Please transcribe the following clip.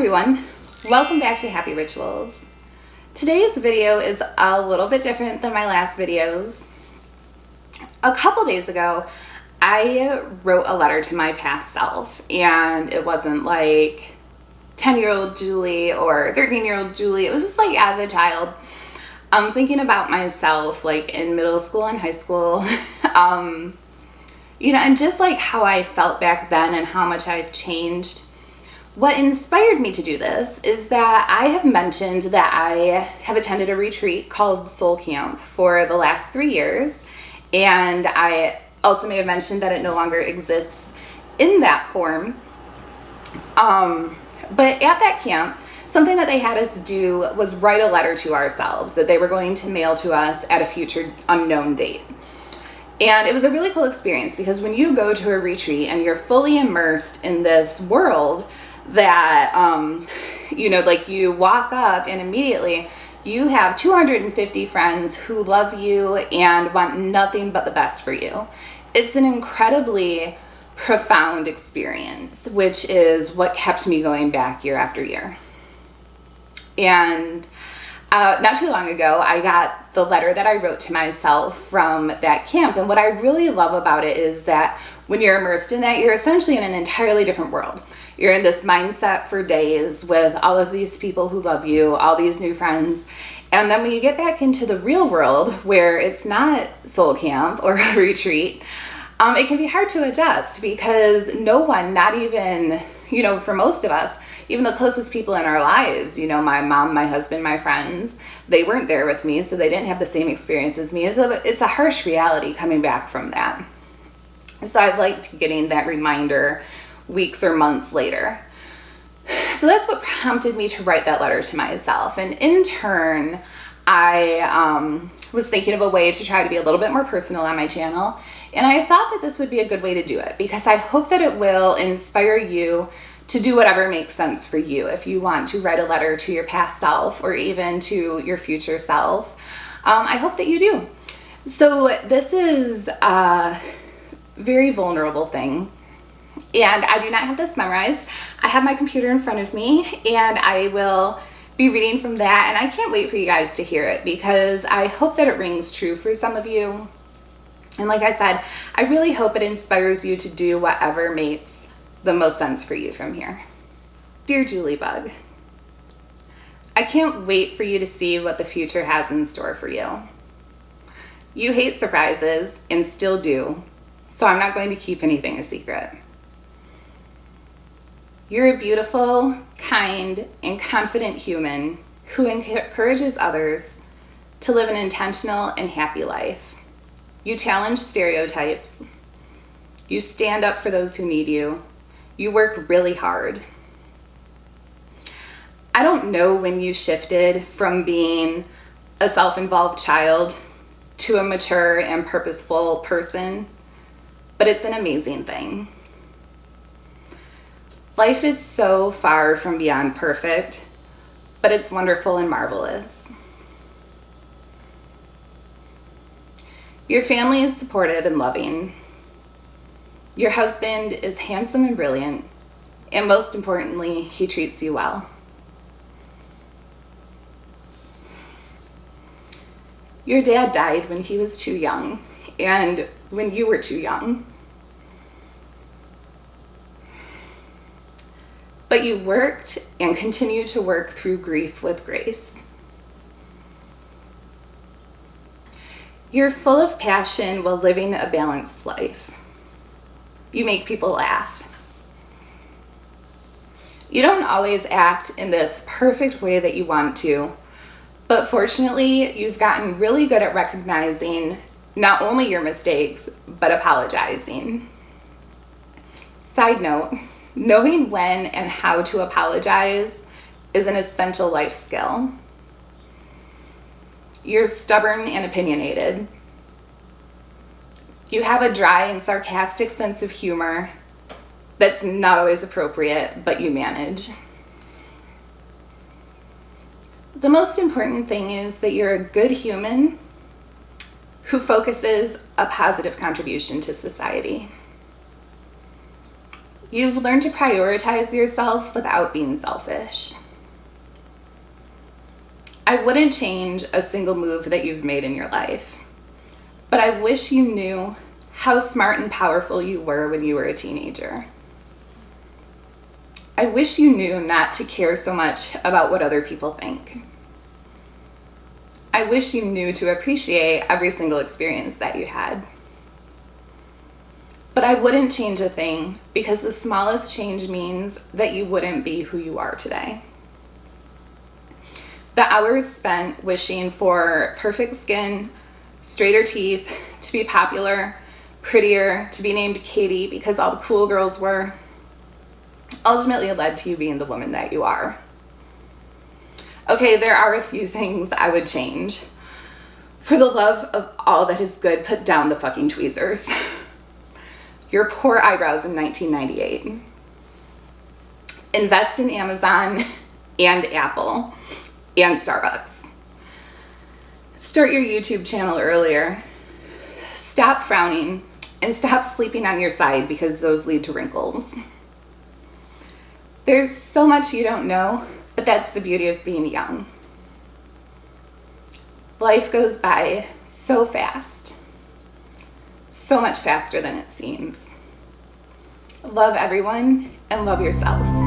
everyone, welcome back to Happy Rituals. Today's video is a little bit different than my last videos. A couple days ago, I wrote a letter to my past self, and it wasn't like 10-year-old Julie or 13-year-old Julie. It was just like as a child. I'm thinking about myself like in middle school and high school, and just like how I felt back then and how much I've changed. What inspired me to do this is that I have mentioned that I have attended a retreat called Soul Camp for the last 3 years, and I also may have mentioned that it no longer exists in that form. But at that camp, something that they had us do was write a letter to ourselves that they were going to mail to us at a future unknown date. And it was a really cool experience because when you go to a retreat and you're fully immersed in this world that, like you walk up and immediately you have 250 friends who love you and want nothing but the best for you. It's an incredibly profound experience, which is what kept me going back year after year. And not too long ago, I got the letter that I wrote to myself from that camp. And what I really love about it is that when you're immersed in that, you're essentially in an entirely different world. You're in this mindset for days with all of these people who love you, all these new friends. And then when you get back into the real world where it's not soul camp or a retreat, it can be hard to adjust because no one, not even, for most of us, even the closest people in our lives, my mom, my husband, my friends, they weren't there with me, so they didn't have the same experience as me. So it's a harsh reality coming back from that. So I liked getting that reminder weeks or months later. So that's what prompted me to write that letter to myself. And in turn, I was thinking of a way to try to be a little bit more personal on my channel. And I thought that this would be a good way to do it because I hope that it will inspire you to do whatever makes sense for you. If you want to write a letter to your past self or even to your future self, I hope that you do. So this is a very vulnerable thing. And I do not have this memorized. I have my computer in front of me and I will be reading from that. And I can't wait for you guys to hear it because I hope that it rings true for some of you. And like I said, I really hope it inspires you to do whatever makes the most sense for you from here. Dear Julie Bug, I can't wait for you to see what the future has in store for you. You hate surprises and still do, so I'm not going to keep anything a secret. You're a beautiful, kind, and confident human who encourages others to live an intentional and happy life. You challenge stereotypes. You stand up for those who need you. You work really hard. I don't know when you shifted from being a self-involved child to a mature and purposeful person, but it's an amazing thing. Life is so far from beyond perfect, but it's wonderful and marvelous. Your family is supportive and loving. Your husband is handsome and brilliant, and most importantly, he treats you well. Your dad died when he was too young, and when you were too young. But you worked and continue to work through grief with grace. You're full of passion while living a balanced life. You make people laugh. You don't always act in this perfect way that you want to, but fortunately, you've gotten really good at recognizing not only your mistakes, but apologizing. Side note, knowing when and how to apologize is an essential life skill. You're stubborn and opinionated. You have a dry and sarcastic sense of humor that's not always appropriate, but you manage. The most important thing is that you're a good human who focuses a positive contribution to society. You've learned to prioritize yourself without being selfish. I wouldn't change a single move that you've made in your life, but I wish you knew how smart and powerful you were when you were a teenager. I wish you knew not to care so much about what other people think. I wish you knew to appreciate every single experience that you had. But I wouldn't change a thing, because the smallest change means that you wouldn't be who you are today. The hours spent wishing for perfect skin, straighter teeth, to be popular, prettier, to be named Katie because all the cool girls were, ultimately led to you being the woman that you are. Okay, there are a few things I would change. For the love of all that is good, put down the fucking tweezers. Your poor eyebrows in 1998. Invest in Amazon and Apple and Starbucks. Start your YouTube channel earlier. Stop frowning and stop sleeping on your side because those lead to wrinkles. There's so much you don't know, but that's the beauty of being young. Life goes by so fast. So much faster than it seems. Love everyone and love yourself.